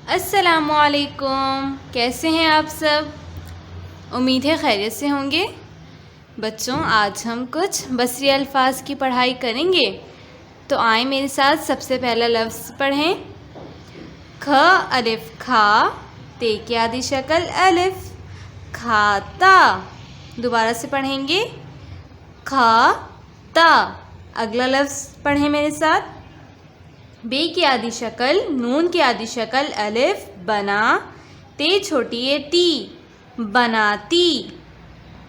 अस्सलामुअलैकुम। कैसे हैं आप सब? उम्मीद है खैरियत से होंगे। बच्चों, आज हम कुछ बसरी अल्फाज की पढ़ाई करेंगे, तो आए मेरे साथ। सबसे पहला लफ्ज़ पढ़ें। ख अलिफ खा, ते की आधी शक्ल अलिफ, खाता। दोबारा से पढ़ेंगे, खाता। अगला लफ्ज़ पढ़ें मेरे साथ। बे की आधी शक्ल, नून की आधी शक्ल अलिफ, बना, ते छोटी है ती, बनाती,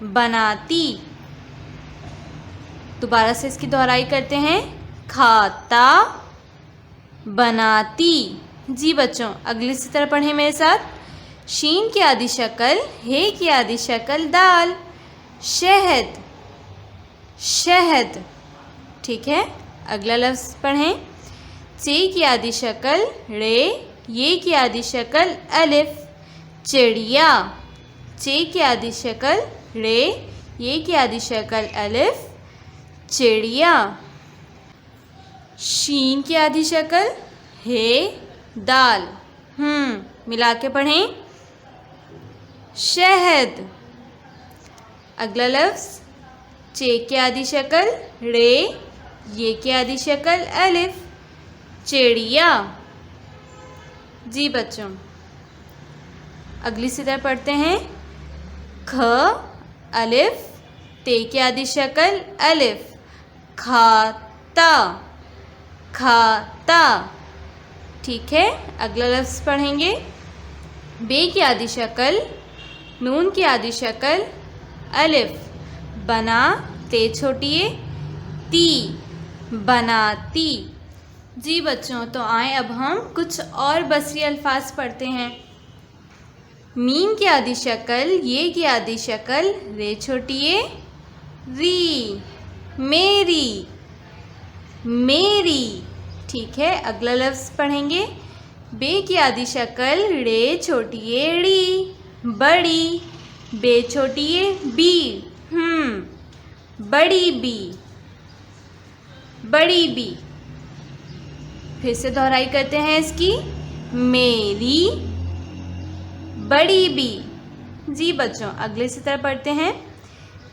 बनाती। दोबारा से इसकी दोहराई करते हैं। खाता, बनाती। जी बच्चों, अगली सी तरह पढ़ें मेरे साथ। शीन की आधी शक्ल, हे की आधी शक्ल दाल, शहद, शहद। ठीक है, अगला लफ्ज़ पढ़ें। चे की आधी शक्ल रे, ये की आधी शक्ल अलिफ, चिड़िया। चे की आधी शक्ल रे, ये की आधी शक्ल अलिफ, चिड़िया। शीन की आधी शक्ल हे, दाल। मिला के पढ़ें। शहद। अगला लफ्ज़। चे की आधी शक्ल रे, ये की आधी शक्ल अलिफ, चिड़िया। जी बच्चों, अगली सी तरह पढ़ते हैं। ख अलिफ, ते की आधी शक्ल अलिफ, खाता, खाता। ठीक है, अगला लफ्ज़ पढ़ेंगे। बे की आधी शक्ल, नून की आधी शक्ल अलिफ, बना, ते छोटी है ती, बनाती। जी बच्चों, तो आए अब हम कुछ और बसरी अल्फाज पढ़ते हैं। मीम की आधी शक्ल, ये की आधी शक्ल, रे छोटी है री, मेरी, मेरी। ठीक है, अगला लफ्ज़ पढ़ेंगे। बे की आधी शक्ल, रे छोटी है ड़ी, बड़ी, बे छोटी है बी, बड़ी बी, बड़ी बी। फिर से दोहराई करते हैं इसकी। मेरी, बड़ी बी। जी बच्चों, अगले से तरह पढ़ते हैं।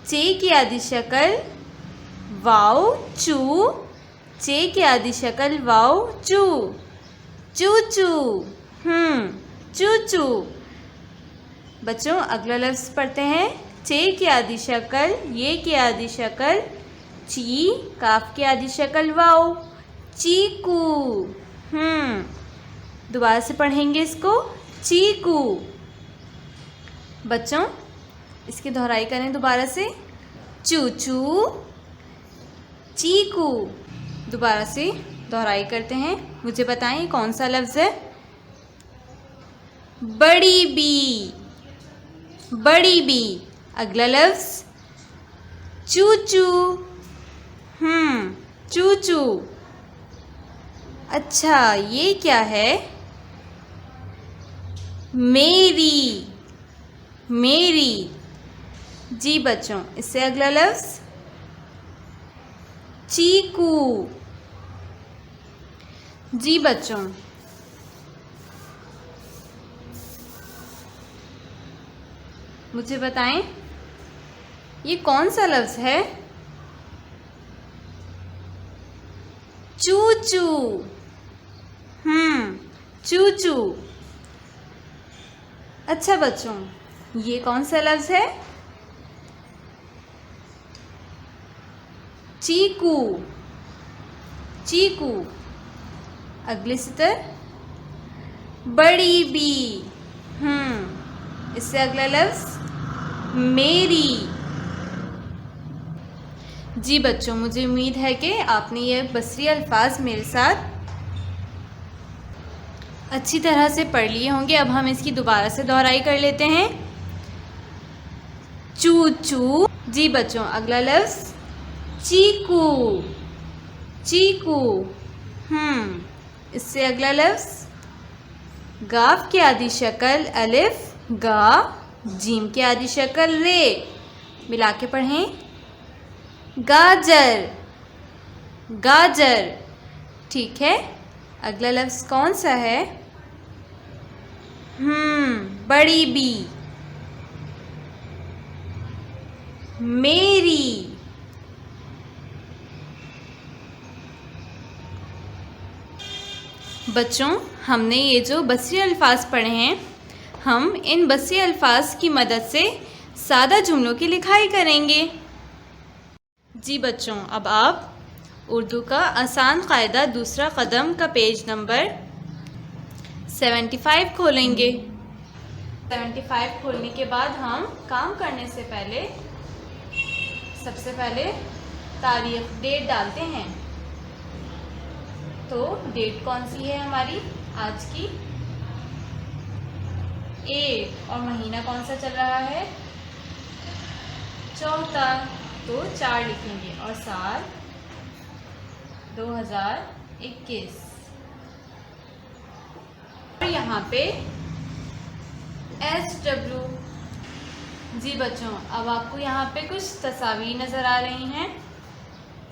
चे की आधी शक्ल वाव चू, चे की आधी शक्ल वाव चू, चू चू, चू चू। बच्चों, अगला लफ्ज़ पढ़ते हैं। चे की आधी शक्ल, ये की आधी शक्ल ची, काफ की आधी शक्ल वाव, चीकू। दोबारा से पढ़ेंगे इसको। चीकू। बच्चों, इसकी दोहराई करें दोबारा से। चूचू, चीकू। दोबारा से दोहराई करते हैं। मुझे बताएं कौन सा लफ्ज़ है? बड़ी बी, बड़ी बी। अगला लफ्ज़ चूचू, चूचू। अच्छा, ये क्या है? मेरी, मेरी। जी बच्चों, इससे अगला लफ्ज़ चीकू। जी बच्चों, मुझे बताएं ये कौन सा लफ्ज़ है? चूचू, चूचू। अच्छा बच्चों, ये कौन सा लफ्ज़ है? चीकू, चीकू। अगले सतर बड़ी बी, इससे अगला लफ्ज़ मेरी। जी बच्चों, मुझे उम्मीद है कि आपने ये बसरी अल्फाज मेरे साथ अच्छी तरह से पढ़ लिए होंगे। अब हम इसकी दोबारा से दोहराई कर लेते हैं। चूचू। जी बच्चों, अगला लफ्ज़ चीकू, चीकू। इससे अगला लफ्ज़ गाफ की आधी शक्ल अलिफ, गा, जीम की आधी शक्ल रे। मिला के पढ़ें। गाजर, गाजर। ठीक है, अगला लफ्ज़ कौन सा है? बड़ी बी। मेरी। बच्चों, हमने ये जो बस्सी अल्फाज पढ़े हैं, हम इन बस्सी अल्फाज की मदद से सादा जुमलों की लिखाई करेंगे। जी बच्चों, अब आप उर्दू का आसान कायदा दूसरा कदम का पेज नंबर 75 खोलेंगे। 75 खोलने के बाद हम काम करने से पहले सबसे पहले तारीख, डेट डालते हैं। तो डेट कौन सी है हमारी आज की? 1। और महीना कौन सा चल रहा है? चौथा। तो 4 लिखेंगे। और साल 2021। और यहाँ पे SW। जी बच्चों, अब आपको यहाँ पे कुछ तस्वीर नज़र आ रही हैं।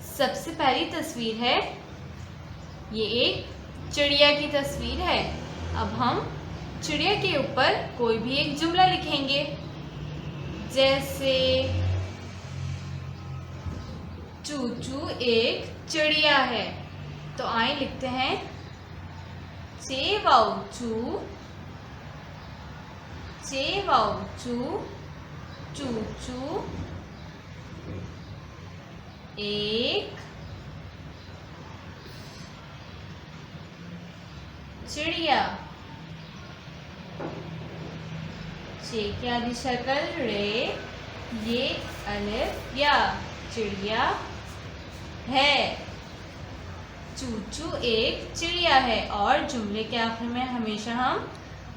सबसे पहली तस्वीर है, ये एक चिड़िया की तस्वीर है। अब हम चिड़िया के ऊपर कोई भी एक जुमला लिखेंगे, जैसे चूचू एक चिड़िया है। तो आइए लिखते हैं, चेवाउचू, चेवाउचू चूचू एक चिड़िया। चे की आधी शक्ल रे, ये अलिफ या, चिड़िया है। चूचू एक चिड़िया है। और जुमले के आखिर में हमेशा हम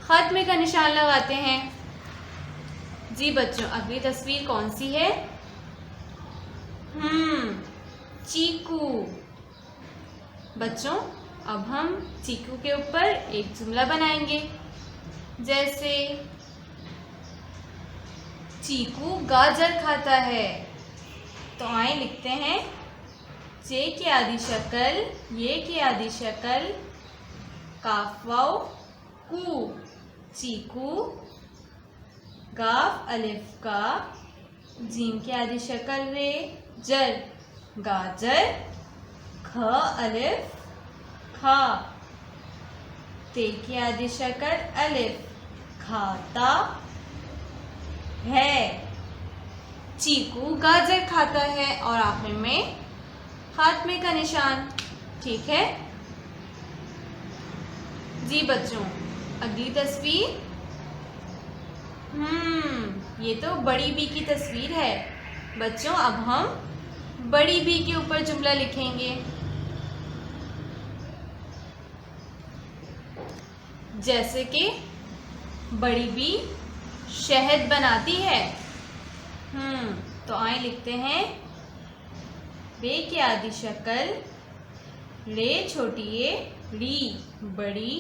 खत्मे का निशान लगाते हैं। जी बच्चों, अगली तस्वीर कौन सी है? चीकू। बच्चों, अब हम चीकू के ऊपर एक जुमला बनाएंगे, जैसे चीकू गाजर खाता है। तो आए लिखते हैं, चे की आधी शक्ल, ये की आधी शक्ल, काफ वाव कू, चीकू। गाफ अलिफ का, जीम की आधी शक्ल रे, जर, गाजर। ख अलिफ खा, ते की आधी शक्ल अलिफ, खाता है। चीकू गाजर खाता है। और आखिर में खात्मे का निशान। ठीक है जी बच्चों, अगली तस्वीर, ये तो बड़ी बी की तस्वीर है। बच्चों, अब हम बड़ी बी के ऊपर जुमला लिखेंगे, जैसे कि बड़ी बी शहद बनाती है। तो आए लिखते हैं, बे की आधी शक्ल, रे छोटी ए, री बड़ी,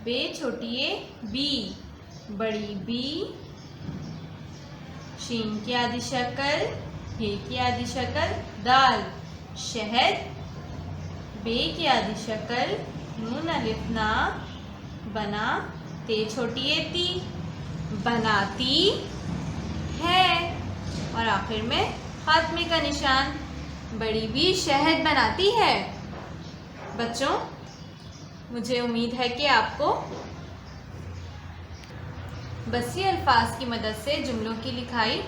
बे छोटी ए, बी बड़ी बी, शीन की आधी शक्ल, हे की आधी शक्ल, दाल शहद, बे की आधी शक्ल, नून अलिफ ना, बना, ते छोटी ए ती, बनाती है। और आखिर में खात्मे का निशान, बड़ी बी शहद बनाती है। बच्चों, मुझे उम्मीद है कि आपको बस्सी अल्फाज की मदद से जुमलों की लिखाई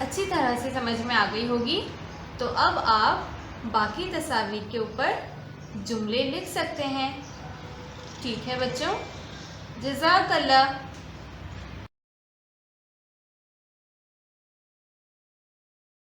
अच्छी तरह से समझ में आ गई होगी। तो अब आप बाकी तस्वीर के ऊपर जुमले लिख सकते हैं। ठीक है बच्चों, जज़ाकल्लाह।